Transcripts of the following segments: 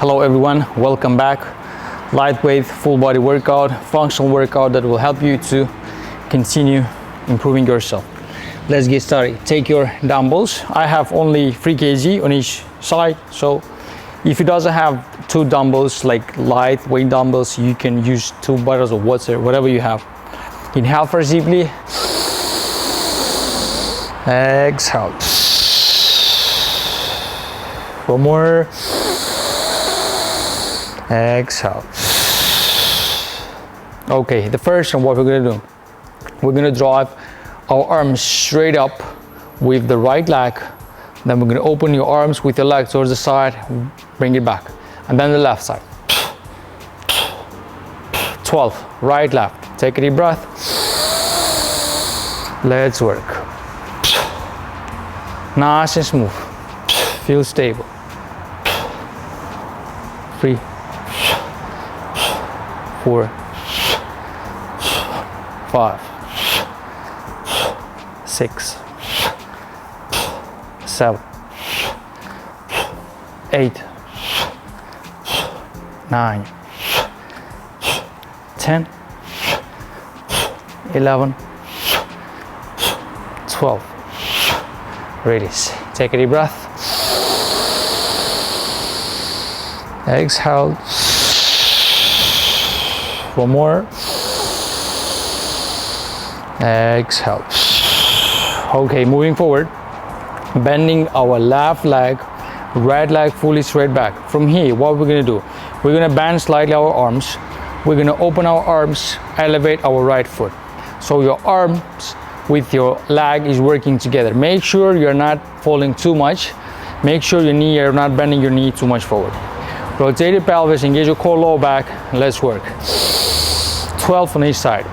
Hello everyone, welcome back. Lightweight full body workout, functional workout that will help you to continue improving yourself. Let's get started. Take your dumbbells. I have only 3 kg on each side, so if you doesn't have 2 dumbbells like lightweight dumbbells, you can use 2 bottles of water, whatever you have. Inhale first deeply. Exhale. One more. Exhale. Okay, the first one, what we're gonna do, we're gonna drive our arms straight up with the right leg. Then we're gonna open your arms with your leg towards the side, bring it back. And then the left side. 12, right, left. Take a deep breath. Let's work. Nice and smooth. Feel stable. 3, 4, 5, 6, 7, 8, 9, 10, 11, 12. Release. Take a deep breath. Exhale. One more. Exhale. Okay, moving forward. Bending our left leg, right leg fully straight back. From here, what we're gonna do? We're gonna bend slightly our arms. We're gonna open our arms, elevate our right foot. So your arms with your leg is working together. Make sure you're not falling too much. Make sure you're not bending your knee too much forward. Rotate your pelvis, engage your core, lower back. Let's work. 12 on each side.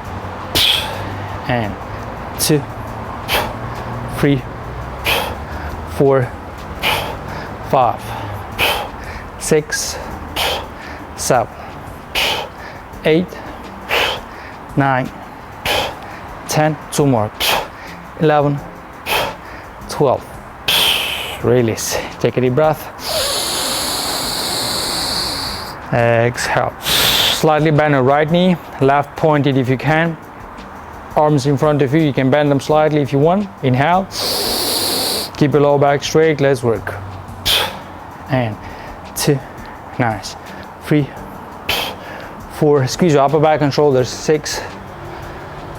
And 2, 3, 4, 5, 6, 7, 8, 9, 10, 2 more, 11, 12. Release. Take a deep breath. Exhale. Slightly bend your right knee, left pointed if you can. Arms in front of you, you can bend them slightly if you want. Inhale. Keep your lower back straight. Let's work. And 2, nice. 3, 4, squeeze your upper back and shoulders. 6,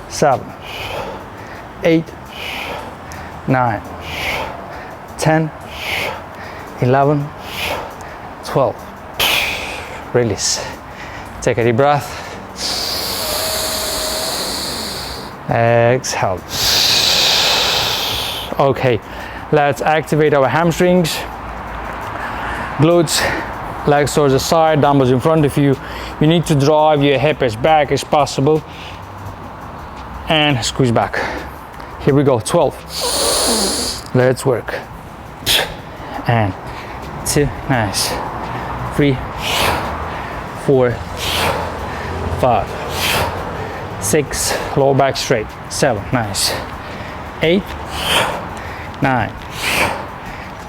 7, 8, 9, 10, 11, 12. Release. Take a deep breath. Exhale. Okay, let's activate our hamstrings, glutes, legs towards the side, dumbbells in front of you. You need to drive your hip as back as possible and squeeze back. Here we go, 12. Let's work. And 2, nice. 3, 4, 5, 6, lower back straight. 7, nice. 8, 9,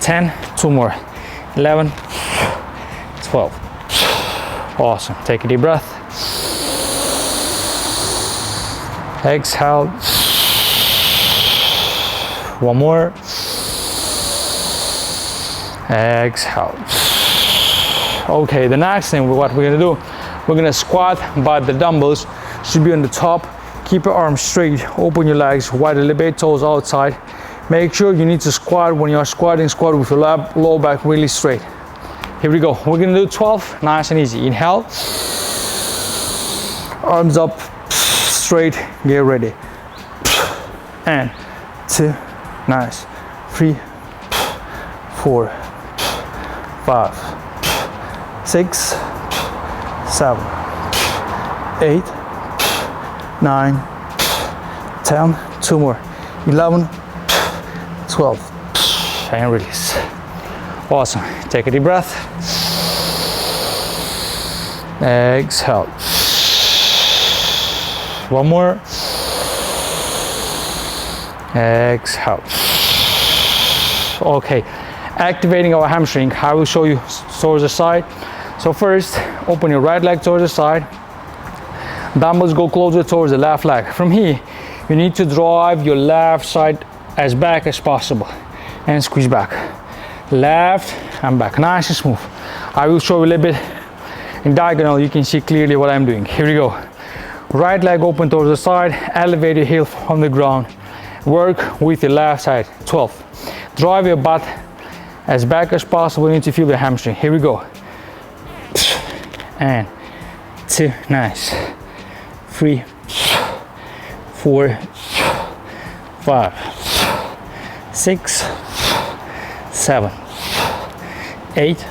10, 2 more. 11, 12. Awesome. Take a deep breath. Exhale. One more. Exhale. Okay, the next thing, what we're gonna do, we're gonna squat, but the dumbbells should be on the top. Keep your arms straight, open your legs, wide a little bit, toes outside. Make sure you need to squat. When you're squatting, squat with your lower back really straight. Here we go. We're gonna do 12, nice and easy. Inhale. Arms up, straight, get ready. And 2, nice. 3, 4, 5, 6, 7, 8, 9, 10, 2 more, 11, 12, and release. Awesome. Take a deep breath. Exhale. One more. Exhale. Okay, activating our hamstring. I will show you towards the side. So first, open your right leg towards the side. Dumbbells go closer towards the left leg. From here, you need to drive your left side as back as possible and squeeze back. Left and back, nice and smooth. I will show you a little bit in diagonal. You can see clearly what I'm doing. Here we go. Right leg open towards the side, elevate your heel from the ground. Work with your left side. 12. Drive your butt as back as possible. You need to feel the hamstring. Here we go. And 2, nice. 3, 4, 5, 6, 7, 8,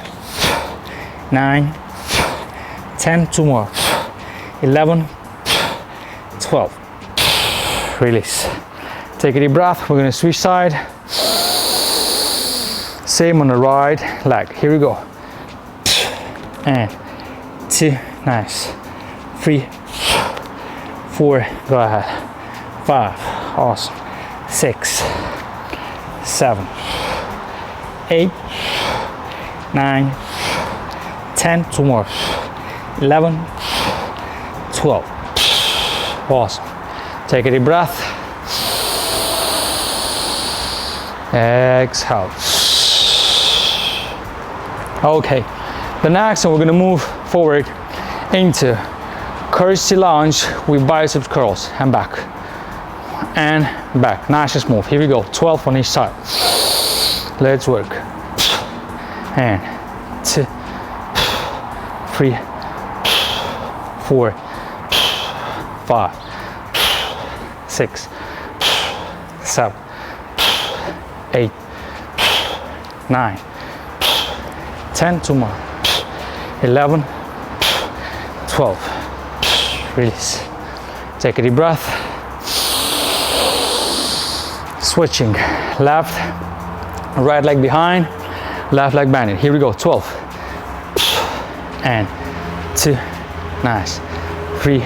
9, 10, 2 more, 11, 12. Release. Take a deep breath. We're gonna switch side. Same on the right leg. Here we go. And 2, nice. 3, 4, go ahead. 5, awesome. 6, 7, 8, 9, 10, 2 more, 11, 12. Awesome. Take a deep breath. Exhale. Okay, the next one we're gonna move forward into Curtsy lunge with biceps curls and back. And back, nice and smooth. Here we go, 12 on each side. Let's work. And 2, 3, 4, 5, 6, 7, 8, 9, 10, 2 more, 11, 12. Release. Take a deep breath. Switching left, right leg behind, left leg bending. Here we go, 12. And 2, nice. 3,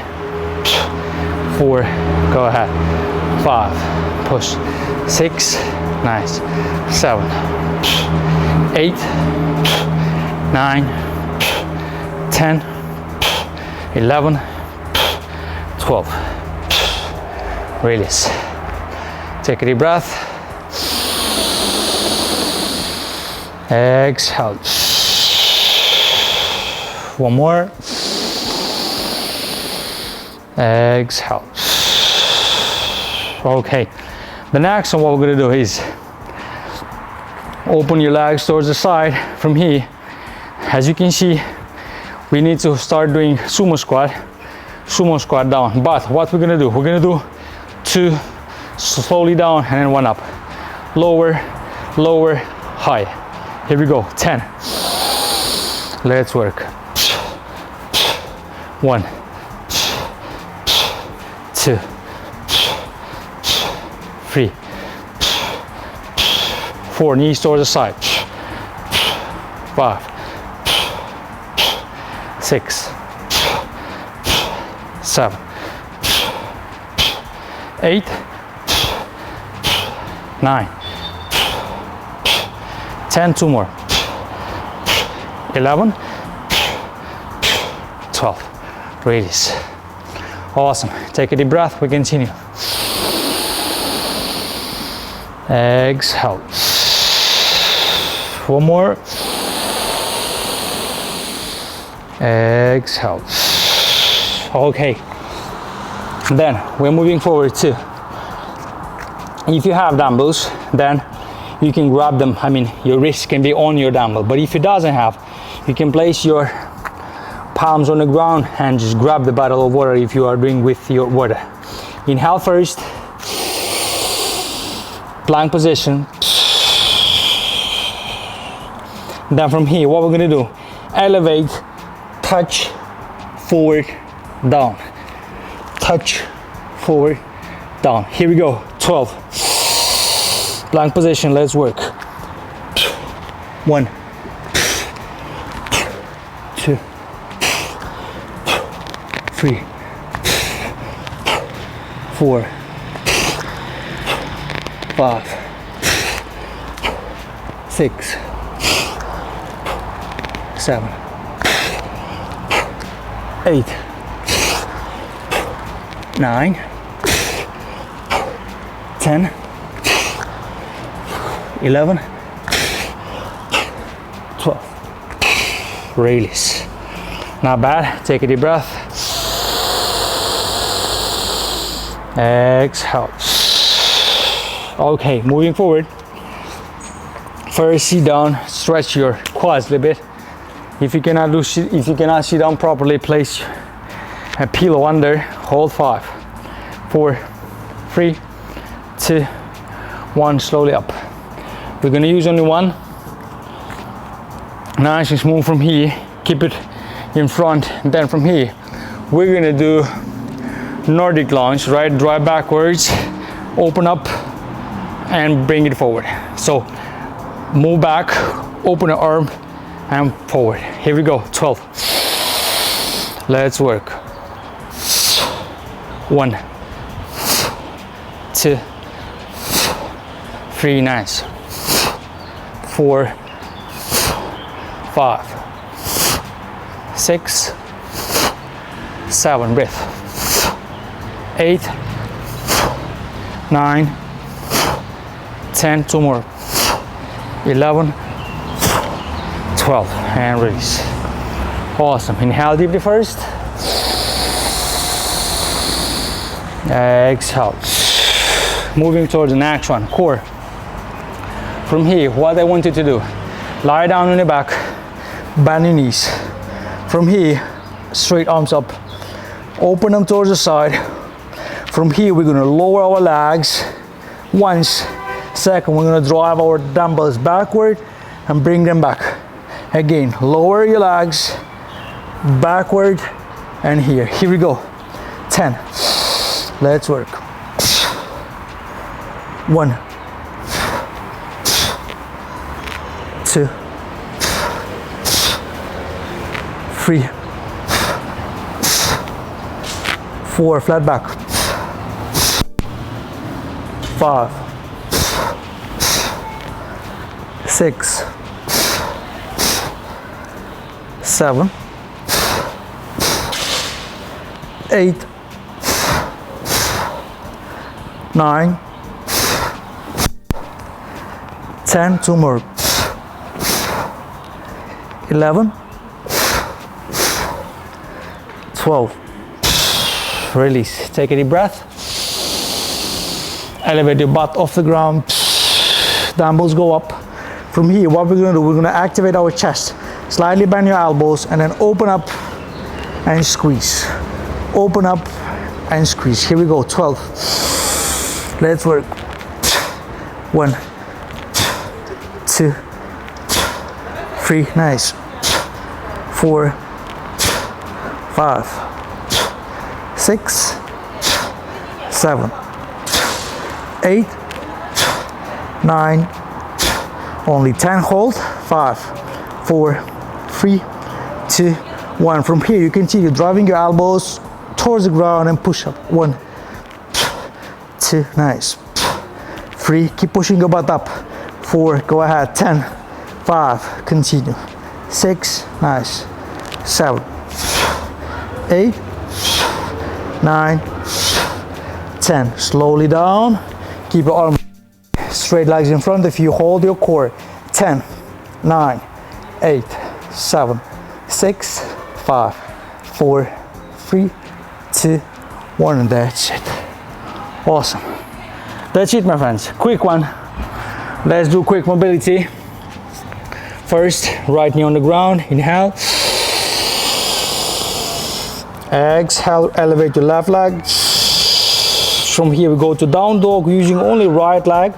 4, go ahead. 5, push. 6, nice. 7, 8, 9, 10, 11, 12. Release. Take a deep breath. Exhale. One more. Exhale. Okay. The next one, what we're gonna do is open your legs towards the side. From here, as you can see, we need to start doing sumo squat down. But what we're gonna do, we're gonna do 2 slowly down and then 1 up. Lower, lower, high. Here we go, 10. Let's work. 1, 2, 3, 4, knees towards the side. 5, 6, 7, 8, 9, 10, 2 more, 11, 12. Release. Awesome. Take a deep breath. We continue. Exhale. One more. Exhale. Okay. Then we're moving forward to, if you have dumbbells, then you can grab them. I mean, your wrist can be on your dumbbell, but if it doesn't have, you can place your palms on the ground and just grab the bottle of water if you are doing with your water. Inhale first, plank position. Then from here, what we're gonna do, elevate, touch, forward, down, touch, forward, down. Here we go, 12. Plank position, let's work. 1, 2, 3, 4, 5, 6, 7, 8, 9, 10, 11, 12. Release. Not bad. Take a deep breath. Exhale. Okay, moving forward. First, sit down, stretch your quads a little bit. If you cannot sit down properly, place a pillow under. Hold 5, 4, 3, 2, 1. Slowly up. We're gonna use only one. Nice and smooth from here. Keep it in front. And then from here, we're gonna do Nordic lunge. Right, drive backwards, open up, and bring it forward. So move back, open the arm, and forward. Here we go. 12. Let's work. 1, 2, 3. Nice. 4, 5, 6, 7. Breath. 8, 9, 10. 2 more. 11, 12. And release. Awesome. Inhale deeply first. Exhale. Moving towards the next one. Core. From here, what I want you to do, lie down on your back, bend your knees. From here, straight arms up, open them towards the side. From here, we're gonna lower our legs once. Second, we're gonna drive our dumbbells backward and bring them back. Again, lower your legs, backward, and here. Here we go. 10. Let's work. 1, 2, 3, 4. Flat back. 5, 6, 7, 8, 9, 10. 2 more. 11, 12. Release. Take a deep breath. Elevate your butt off the ground. Dumbbells go up. From here, what we're gonna do, we're gonna activate our chest. Slightly bend your elbows and then open up and squeeze. Open up and squeeze. Here we go. 12. Let's work. 1, 2, 3. Nice. 4, 5, 6, 7, 8, 9. Only 10. Hold. 5, 4, 3, 2, 1. From here, you continue driving your elbows towards the ground and push up. 1, 2. Nice. 3. Keep pushing your butt up. 4. Go ahead. 10. 5. Continue. 6. Nice. 7, 8, 9, 10. Slowly down. Keep your arm straight, legs in front of you. Hold your core. 10, 9, 8, 7, 6, 5, 4, 3, 2, 1. And that's it. Awesome. That's it, my friends. Quick one. Let's do quick mobility. First, right knee on the ground. Inhale. Exhale, elevate your left leg. From here we go to down dog using only right leg.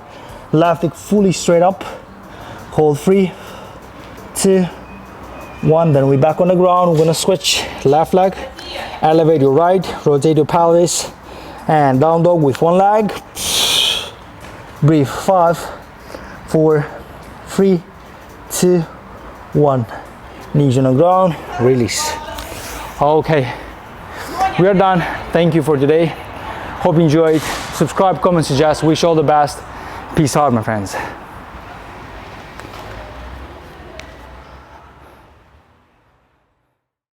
Left leg fully straight up. Hold 3, 2, 1. Then we back on the ground. We're gonna switch left leg. Elevate your right, rotate your pelvis, and down dog with one leg. Breathe. 5, 4, 3, 2, 1. Knees on the ground. Release. Okay. We are done. Thank you for today. Hope you enjoyed. Subscribe, comment, suggest. Wish you all the best. Peace out, my friends.